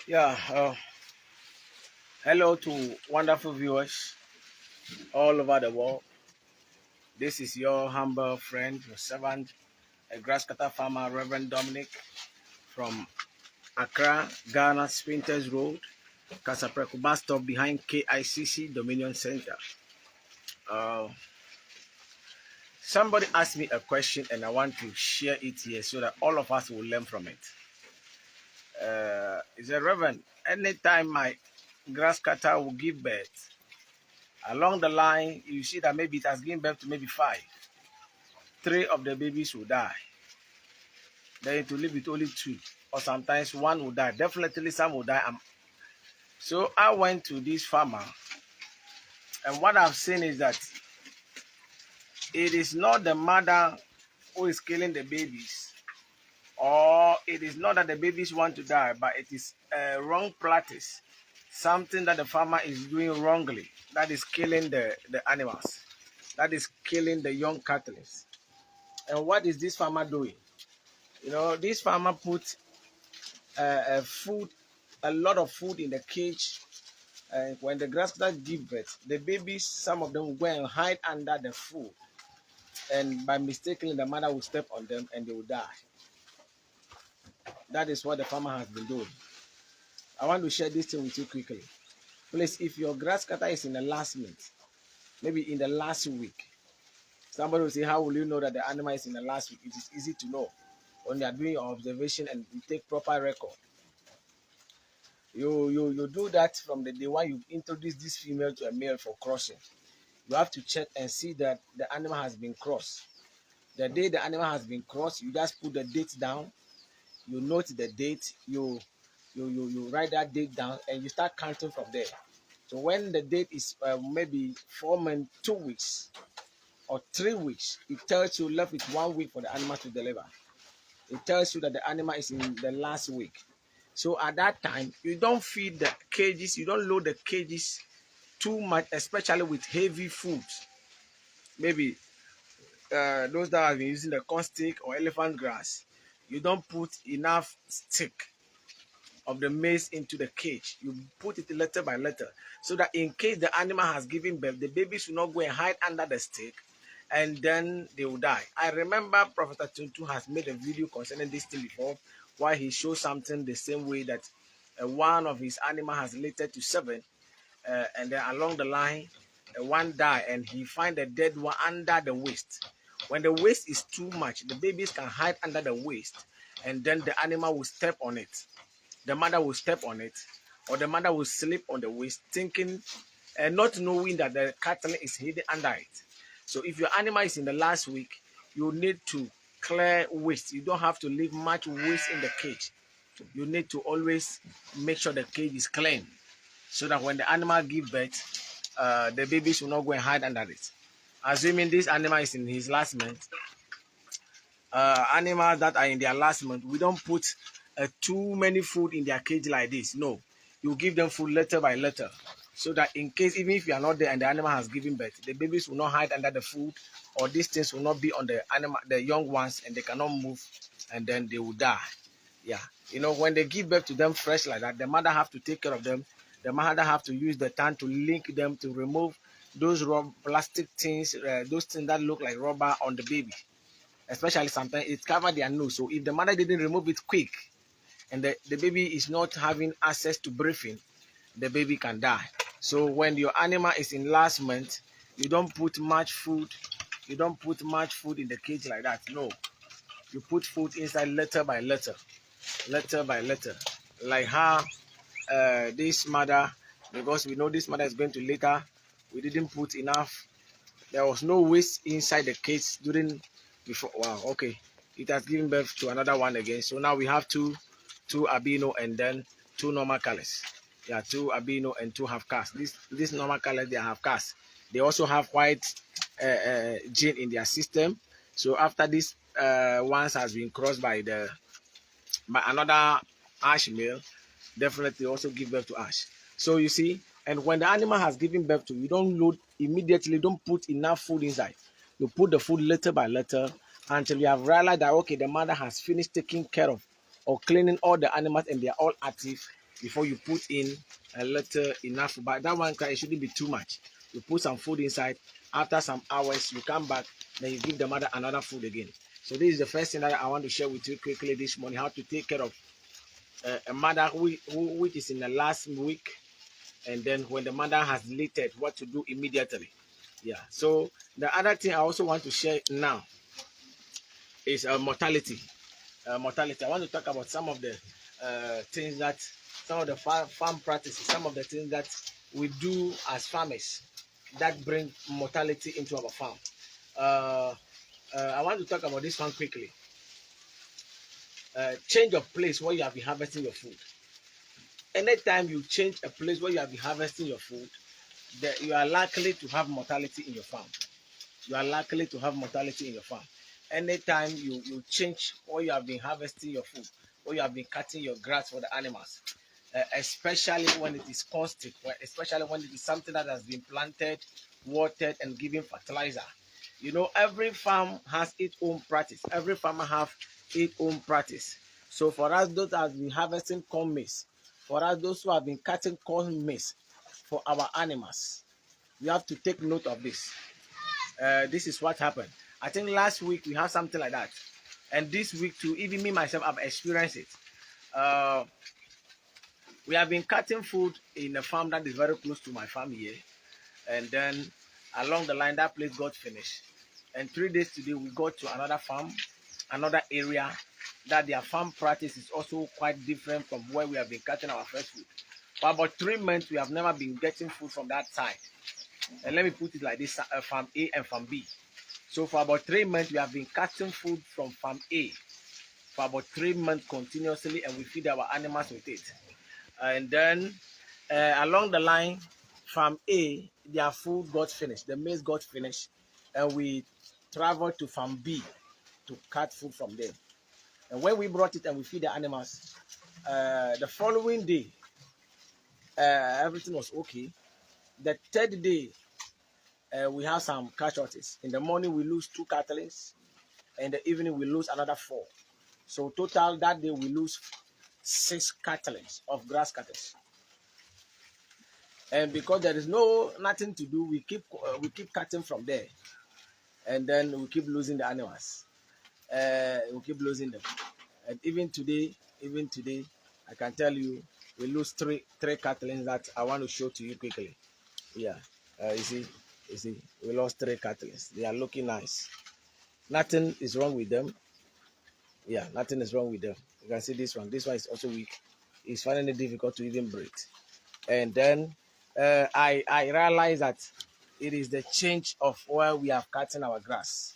Yeah, hello to wonderful viewers all over the world. This is your humble friend, your servant, a Grasscutter farmer, Reverend Dominic from Accra, Ghana, Spinters Road, Casapreco bus stop behind KICC Dominion Center. Uh, Somebody asked me a question and I want to share it here so that all of us will learn from it. Is a Reverend, anytime my grasscutter will give birth, along the line, you see that maybe it has given birth to maybe five. Three of the babies will die. Then to live with only two, or sometimes one will die. Definitely some will die. So I went to this farmer, and what I've seen is that it is not the mother who is killing the babies, or it is not that the babies want to die, but it is a wrong practice, something that the farmer is doing wrongly, that is killing the animals, that is killing the young cattle. And what is this farmer doing? This farmer put food, a lot of food in the cage. And when the grasscutter give birth, the babies, some of them will go and hide under the food. And by mistakenly, the mother will step on them and they will die. That is what the farmer has been doing. I want to share this thing with you quickly. Please, if your grasscutter is in the last month, maybe in the last week, somebody will say, how will you know that the animal is in the last week? It is easy to know when you are doing your observation and you take proper record. You do that from the day when you introduce this female to a male for crossing. You have to check and see that the animal has been crossed. The day the animal has been crossed, you just put the date down. You note the date. You write that date down and you start counting from there. So when the date is maybe 4 months, 2 weeks, or 3 weeks, it tells you left with 1 week for the animal to deliver. It tells you that the animal is in the last week. So at that time, you don't feed the cages, you don't load the cages too much, especially with heavy foods. Maybe those that have been using the corn stick or elephant grass, you don't put enough stick of the maize into the cage. You put it letter by letter so that in case the animal has given birth, the babies will not go and hide under the stick and then they will die. I remember Professor Tuntu has made a video concerning this thing before, why he shows something the same way that one of his animal has related to 7, and then along the line, one die and he find the dead one under the waist. When the waist is too much, the babies can hide under the waist, and then the animal will step on it. The mother will step on it, or the mother will sleep on the waist, thinking and not knowing that the cattle is hidden under it. So if your animal is in the last week, you need to clear waste. You don't have to leave much waste in the cage. You need to always make sure the cage is clean so that when the animal gives birth, the babies will not go and hide under it. Assuming this animal is in his last month, animals that are in their last month, we don't put too many food in their cage like this. No, you give them food letter by letter so that in case, even if you are not there and the animal has given birth, the babies will not hide under the food, or these things will not be on the animal, the young ones, and they cannot move, and then they will die. Yeah, when they give birth to them fresh like that, the mother have to take care of them. The mother have to use the tongue to link them, to remove those plastic things, those things that look like rubber on the baby. Especially sometimes it covers their nose. So if the mother didn't remove it quick and the baby is not having access to breathing, the baby can die. So when your animal is in last month, you don't put much food. You don't put much food in the cage like that. No, you put food inside letter by letter, letter by letter. Like how this mother, because we know this mother is going to later, we didn't put enough. There was no waste inside the cage during before. Wow, okay. It has given birth to another one again. So now we have two albino and then 2 normal colors. Yeah, 2 albino and 2 half caste. This normal colors, they are half caste. They also have white gene in their system. So after this once has been crossed by another ash male, definitely also give birth to ash. So you see, and when the animal has given birth to, you don't load immediately, don't put enough food inside. You put the food letter by letter until you have realized that, okay, the mother has finished taking care of or cleaning all the animals and they are all active. before you put in a little enough. But that one, it shouldn't be too much. You put some food inside. After some hours, you come back, then you give the mother another food again. So this is the first thing that I want to share with you quickly this morning, how to take care of a mother which is in the last week, and then when the mother has lated, what to do immediately. Yeah. So the other thing I also want to share now is mortality. Mortality. I want to talk about some of the things that, some of the farm practices, some of the things that we do as farmers that bring mortality into our farm. I want to talk about this one quickly. Change of place where you have been harvesting your food. Anytime you change a place where you have been harvesting your food, you are likely to have mortality in your farm. You are likely to have mortality in your farm. Anytime you change where you have been harvesting your food, where you have been cutting your grass for the animals, especially when it is constant, especially when it is something that has been planted, watered, and given fertilizer. You know, every farm has its own practice. Every farmer has its own practice. So for us, those that have been harvesting corn maize, for us, those who have been cutting corn maize for our animals, we have to take note of this. This is what happened. I think last week we had something like that. And this week too, even me myself, I've experienced it. We have been cutting food in a farm that is very close to my farm here. And then along the line, that place got finished. And 3 days today, we got to another farm, another area that their farm practice is also quite different from where we have been cutting our first food. For about 3 months, we have never been getting food from that side. And let me put it like this, farm A and farm B. So for about 3 months, we have been cutting food from farm A for about 3 months continuously, and we feed our animals with it. And then along the line, farm A, their food got finished, the maize got finished, and we traveled to farm B to cut food from them. And when we brought it and we feed the animals, the following day, everything was okay. The third day, we have some casualties. In the morning, we lose 2 cattlings. In the evening, we lose another 4. So total that day, we lose 6 cattlings of grass cutters. And because there is nothing to do, we keep cutting from there, and then we keep losing the animals. We keep losing them, and even today, I can tell you, we lose three cattlings that I want to show to you quickly. Yeah, you see, we lost 3 cattlings. They are looking nice. Nothing is wrong with them. Yeah, nothing is wrong with them. You can see this one. This one is also weak. It's finding it difficult to even breathe. And then I realized that it is the change of where we are cutting our grass.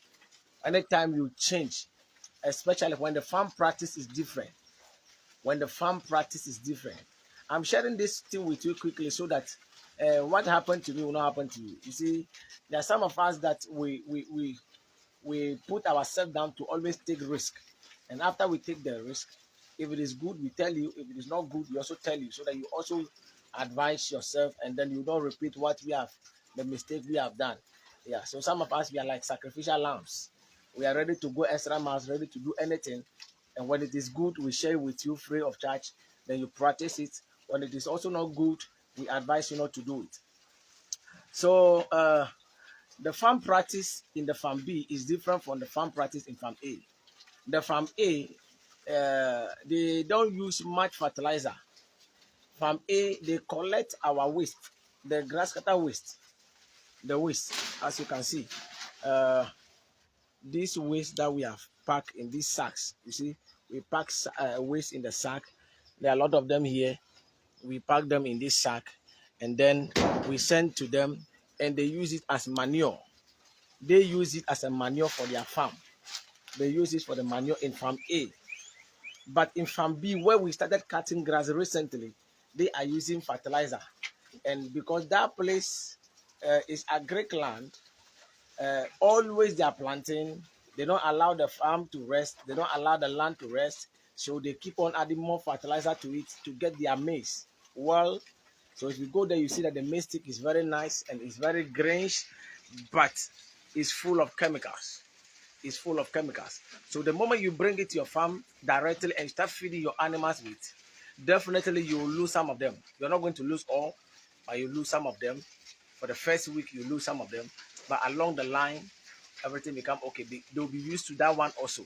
Anytime you change, especially when the farm practice is different, I'm sharing this thing with you quickly so that what happened to me will not happen to you. You see, there are some of us that we put ourselves down to always take risk, and after we take the risk, if it is good, we tell you. If it is not good, we also tell you, so that you also advise yourself, and then you don't repeat the mistake we have done. Yeah, so some of us, we are like sacrificial lambs. We are ready to go extra miles, ready to do anything, and when it is good, we share it with you free of charge. Then you practice it. When it is also not good, we advise you not to do it. So the farm practice in the farm B is different from the farm practice in farm A. The farm A, they don't use much fertilizer. Farm A, they collect our waste, the grass cutter waste, the waste, as you can see. This waste that we have packed in these sacks, you see, we pack waste in the sack. There are a lot of them here. We pack them in this sack, and then we send to them, and they use it as manure. They use it as a manure for their farm. They use it for the manure in farm A. But in farm B, where we started cutting grass recently, they are using fertilizer. And because that place is agric land, always they are planting. They don't allow the farm to rest. They don't allow the land to rest. So they keep on adding more fertilizer to it to get their maize. Well, so if you go there, you see that the maize stick is very nice and it's very greenish, but it's full of chemicals. It's full of chemicals. So the moment you bring it to your farm directly and start feeding your animals with, definitely you will lose some of them. You're not going to lose all, but you lose some of them. For the first week, you lose some of them, but along the line, everything become okay. They'll be used to that one also.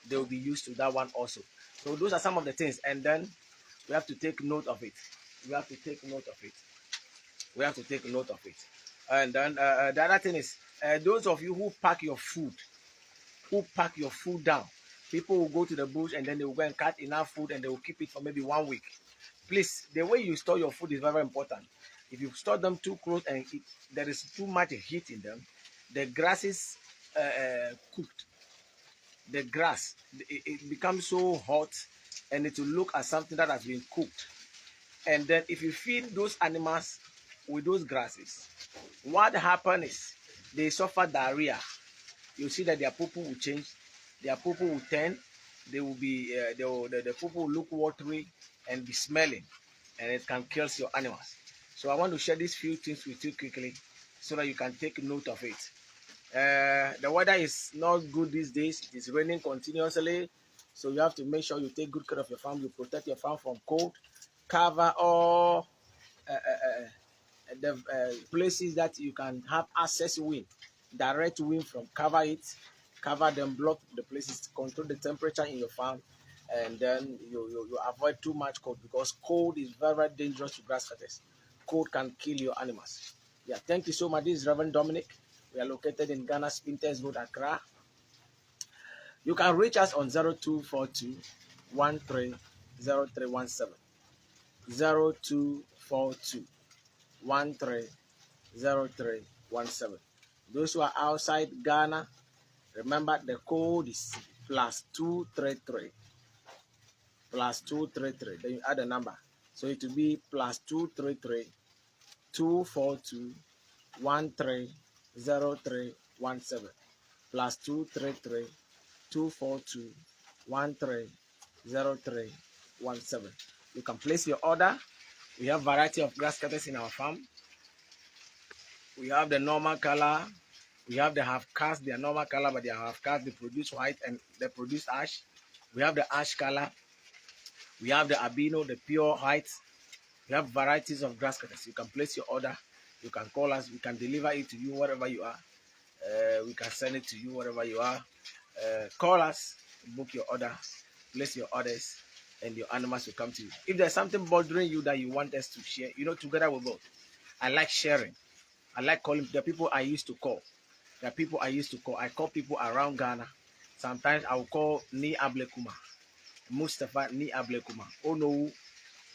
They'll be used to that one also. So those are some of the things, and then we have to take note of it. We have to take note of it. We have to take note of it. And then the other thing is, those of you who pack your food down, people will go to the bush and then they will go and cut enough food and they will keep it for maybe 1 week. Please, the way you store your food is very important. If you store them too close and there is too much heat in them, the grass is cooked. The grass, it becomes so hot and it will look as something that has been cooked. And then if you feed those animals with those grasses, what happens is they suffer diarrhea. You see that their poo will change, their poo will turn, they will be the poo will look watery and be smelling, and it can kill your animals. So I want to share these few things with you quickly so that you can take note of it. The weather is not good these days. It is raining continuously, so you have to make sure you take good care of your farm. You protect your farm from cold. Cover all the places that you can have access wind, direct wind from. Cover them, block the places, control the temperature in your farm, and then you avoid too much cold, because cold is very, very dangerous to grass cutters. Cold can kill your animals. Yeah, thank you so much. This is Reverend Dominic. We are located in Ghana, Spinters Road, Accra. You can reach us on 0242 130317. 0242 130317. Those who are outside Ghana, remember the code is +233. +233. Then you add a number. So it will be +233 242 130317. +233 242 130317. You can place your order. We have variety of grass cutters in our farm. We have the normal color. We have the half cast. They are normal color, but they are half cast. They produce white and they produce ash. We have the ash color. We have the albino, the pure white. We have varieties of grass cutters. You can place your order. You can call us. We can deliver it to you wherever you are. We can send it to you wherever you are. Call us, book your order, place your orders, and your animals will come to you. If there's something bothering you that you want us to share, together with both. I like sharing. I like calling the people I used to call. The people I used to call. I call people around Ghana. Sometimes I will call Ni Ablekuma, Mustafa Ni Ablekuma. Oh no,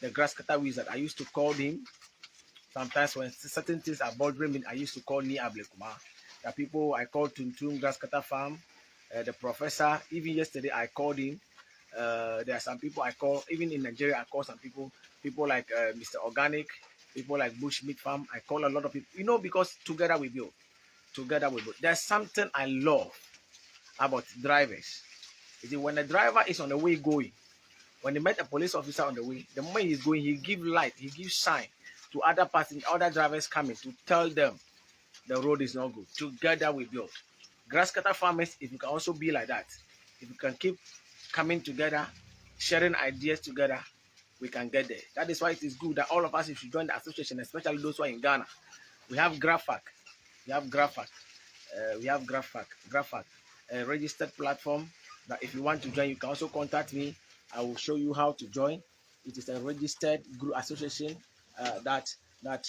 the Grasscutter wizard. I used to call him. Sometimes when certain things are bothering me, I used to call Ni Ablekuma. The people I called Tuntum Grasscutter Farm, the professor. Even yesterday I called him. There are some people I call. Even in Nigeria, I call some people. People like Mr. Organic. People like Bushmeat Farm. I call a lot of people. Because together we build. Together we build. There's something I love about drivers. When a driver is on the way going, when he met a police officer on the way, the moment he's going, he gives light, he gives sign to other passengers, other drivers coming to tell them the road is not good. Together we build. Grasscutter farmers, if you can also be like that, if you can keep coming together, sharing ideas together, we can get there. That is why it is good that all of us, if you join the association, especially those who are in Ghana, we have GraphFac. We have GraphFac, a registered platform that if you want to join, you can also contact me. I will show you how to join. It is a registered group association that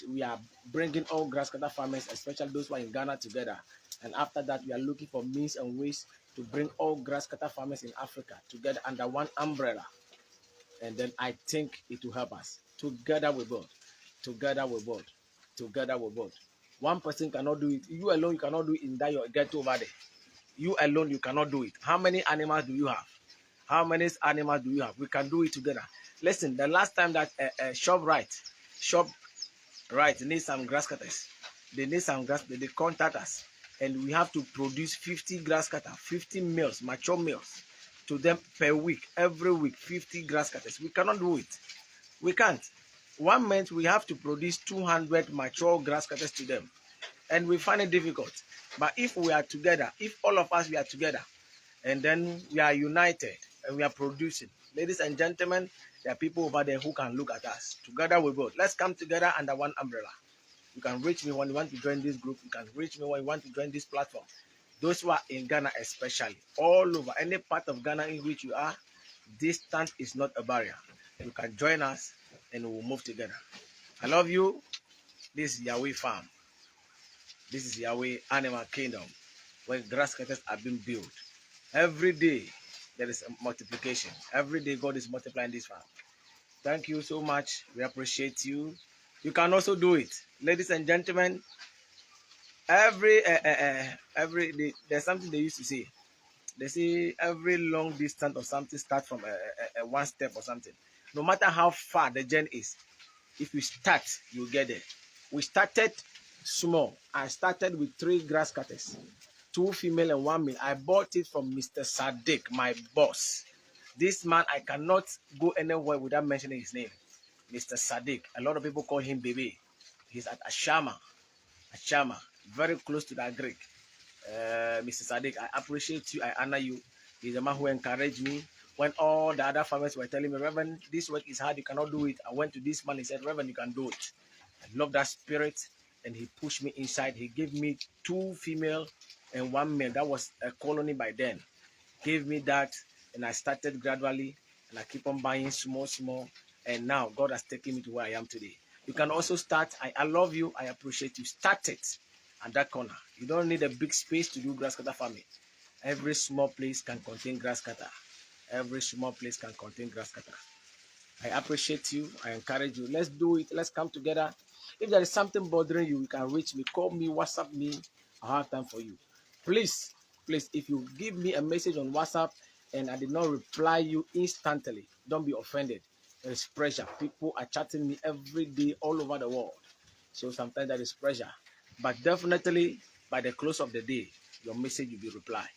we are bringing all grasscutter farmers, especially those who are in Ghana, together. And after that, we are looking for means and ways to bring all grasscutter farmers in Africa together under one umbrella. And then I think it will help us. Together we build. Together we build. Together we build. One person cannot do it. You alone, you cannot do it in that your ghetto over there. You alone, you cannot do it. How many animals do you have? How many animals do you have? We can do it together. Listen, the last time that ShopRite needs some grass cutters. They need some grass. They contact us, and we have to produce 50 grass cutters, 50 males, mature males, to them per week, every week, 50 grass cutters. We cannot do it. We can't. 1 month we have to produce 200 mature grass cutters to them, and we find it difficult. But if we are together, if all of us we are together, and then we are united and we are producing, ladies and gentlemen, There are people over there who can look at us. Together we go. Let's come together under one umbrella. You can reach me when you want to join this group. You can reach me when you want to join this platform. Those who are in Ghana especially, all over, any part of Ghana in which you are, distance is not a barrier. You can join us and we'll move together. I love you. This is Yahweh Farm. This is Yahweh Animal Kingdom, where grass cutters are being built. Every day, there is a multiplication. Every day, God is multiplying this farm. Thank you so much. We appreciate you. You can also do it. Ladies and gentlemen, every day, there's something they used to say. They say every long distance or something starts from a one step or something. No matter how far the journey is, if you start, you'll get there. We started small. I started with 3 grass cutters, 2 female and 1 male. I bought it from Mr. Sadiq, my boss. This man, I cannot go anywhere without mentioning his name. Mr. Sadiq. A lot of people call him Baby. He's at Ashama, very close to that Greek. Mr. Sadiq, I appreciate you. I honor you. He's the man who encouraged me. When all the other farmers were telling me, Reverend, this work is hard, you cannot do it. I went to this man, he said, Reverend, you can do it. I love that spirit. And he pushed me inside. He gave me 2 female and 1 male. That was a colony by then. Gave me that, and I started gradually, and I keep on buying small. And now God has taken me to where I am today. You can also start. I love you. I appreciate you. Start it at that corner. You don't need a big space to do grass cutter farming. Every small place can contain grass cutter. Every small place can contain grass cutter. I appreciate you. I encourage you. Let's do it. Let's come together. If there is something bothering you, you can reach me. Call me, WhatsApp me. I'll have time for you. Please, if you give me a message on WhatsApp and I did not reply you instantly, don't be offended. There is pressure. People are chatting me every day all over the world. So sometimes there is pressure. But definitely, by the close of the day, your message will be replied.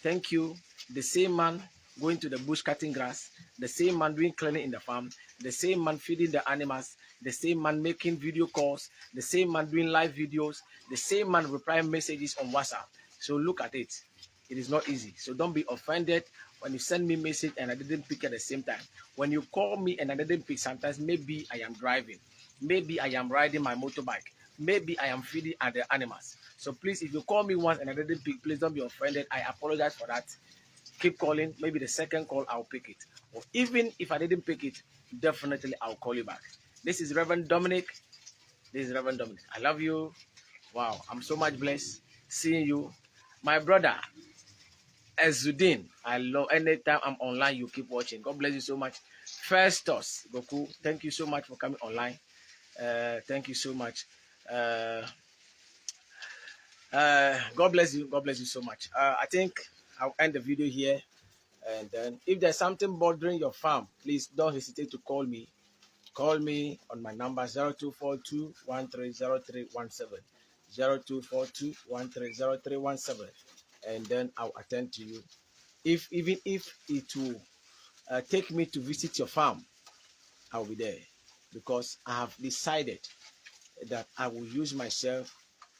Thank you. The same man going to the bush cutting grass, the same man doing cleaning in the farm, the same man feeding the animals, the same man making video calls, the same man doing live videos, the same man replying messages on WhatsApp. So look at it. It is not easy. So don't be offended when you send me a message and I didn't pick at the same time. When you call me and I didn't pick, sometimes maybe I am driving. Maybe I am riding my motorbike. Maybe I am feeding the animals. So please, if you call me once and I didn't pick, please don't be offended. I apologize for that. Keep calling. Maybe the second call, I'll pick it. Or even if I didn't pick it, definitely I'll call you back. This is Reverend Dominic. I love you. Wow, I'm so much blessed seeing you. My brother, Ezudin, I love anytime I'm online, you keep watching. God bless you so much. Festus, Goku, thank you so much for coming online. Thank you so much. God bless you. God bless you so much. I think I'll end the video here. And then if there's something bothering your farm, please don't hesitate to call me. Call me on my number 0242 130317. 0242 and then I'll attend to you. Even if it will take me to visit your farm, I'll be there because I have decided that I will use myself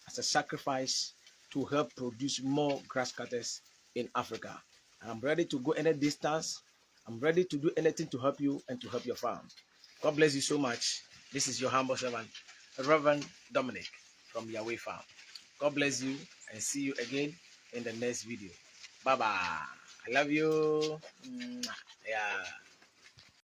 as a sacrifice to help produce more grass cutters in Africa. I'm ready to go any distance. I'm ready to do anything to help you and to help your farm. God bless you so much. This is your humble servant, Reverend Dominic from Yahweh Farm. God bless you and see you again in the next video. Bye-bye. I love you. Yeah.